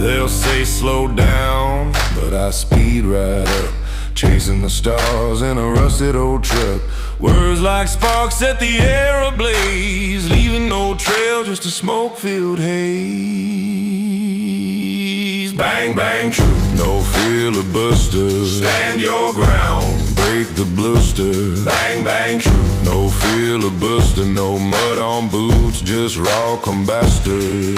They'll say slow down, but I speed right up, chasing the stars in a rusted old truck. Words like sparks set the air ablaze, leaving no trail, just a smoke-filled haze. Bang, bang, true, no filibuster. Stand your ground, break the bluster. Bang, bang, true, no filibuster. No mud on boots, just raw combustor.